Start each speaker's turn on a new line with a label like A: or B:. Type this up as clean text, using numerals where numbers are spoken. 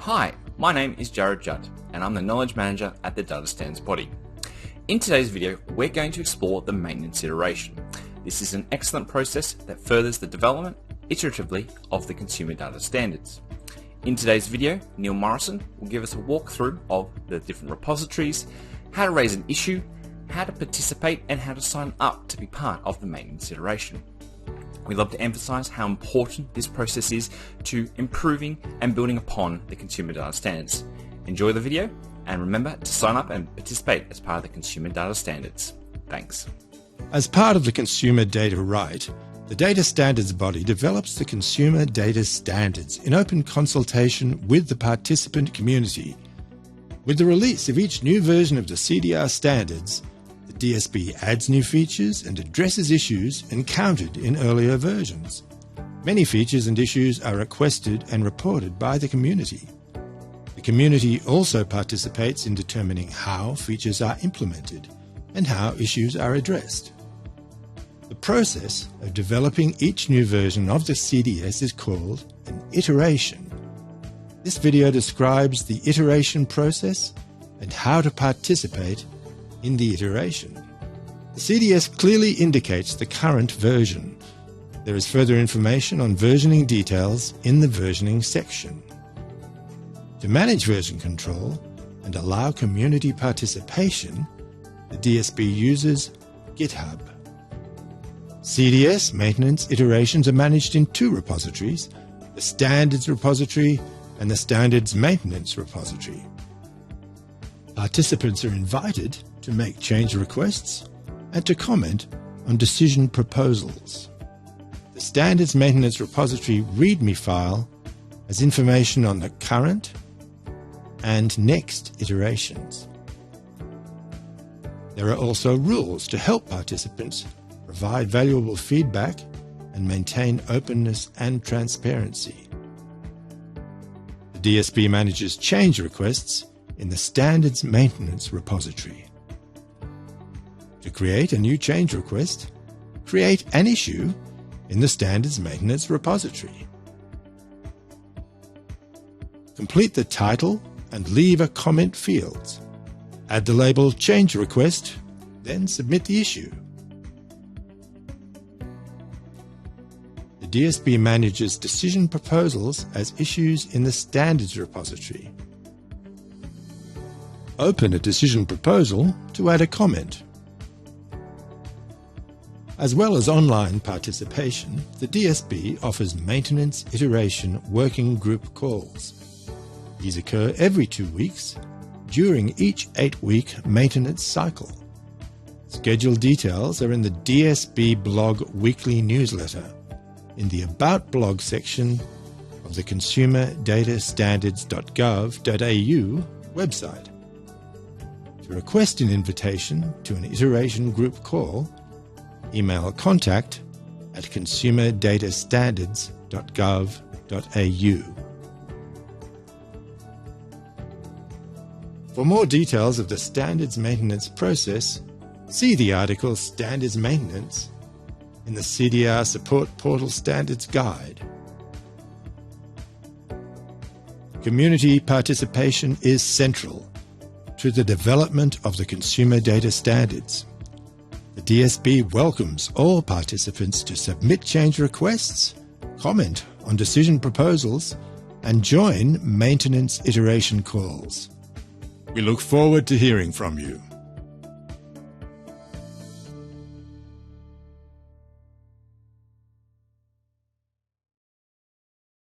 A: Hi, my name is Jared Judd, and I'm the Knowledge Manager at the Data Standards Body. In today's video, we're going to explore the maintenance iteration. This is an excellent process that furthers the development, iteratively, of the consumer data standards. In today's video, Neil Morrison will give us a walkthrough of the different repositories, how to raise an issue, how to participate, and how to sign up to be part of the maintenance iteration. We love to emphasize how important this process is to improving and building upon the consumer data standards. Enjoy the video and remember to sign up and participate as part of the consumer data standards. Thanks.
B: As part of the consumer data right, the Data Standards Body develops the consumer data standards in open consultation with the participant community. With the release of each new version of the CDR standards, the DSB adds new features and addresses issues encountered in earlier versions. Many features and issues are requested and reported by the community. The community also participates in determining how features are implemented and how issues are addressed. The process of developing each new version of the CDS is called an iteration. This video describes the iteration process and how to participate in the iteration. The CDS clearly indicates the current version. There is further information on versioning details in the versioning section. To manage version control and allow community participation, the DSB uses GitHub. CDS maintenance iterations are managed in two repositories, the Standards repository and the Standards Maintenance repository. Participants are invited to make change requests and to comment on decision proposals. The Standards Maintenance repository README file has information on the current and next iterations. There are also rules to help participants provide valuable feedback and maintain openness and transparency. The DSB manages change requests in the Standards Maintenance repository. To create a new change request, create an issue in the Standards Maintenance repository. Complete the title and leave a comment fields. Add the label Change Request, then submit the issue. The DSB manages decision proposals as issues in the Standards repository. Open a decision proposal to add a comment. As well as online participation, the DSB offers maintenance iteration working group calls. These occur every 2 weeks during each 8-week maintenance cycle. Schedule details are in the DSB blog weekly newsletter in the About blog section of the consumerdatastandards.gov.au website. To request an invitation to an iteration group call, email contact@consumerdatastandards.gov.au. For more details of the standards maintenance process, see the article Standards Maintenance in the CDR Support Portal Standards Guide. Community participation is central to the development of the consumer data standards. The DSB welcomes all participants to submit change requests, comment on decision proposals, and join maintenance iteration calls. We look forward to hearing from you.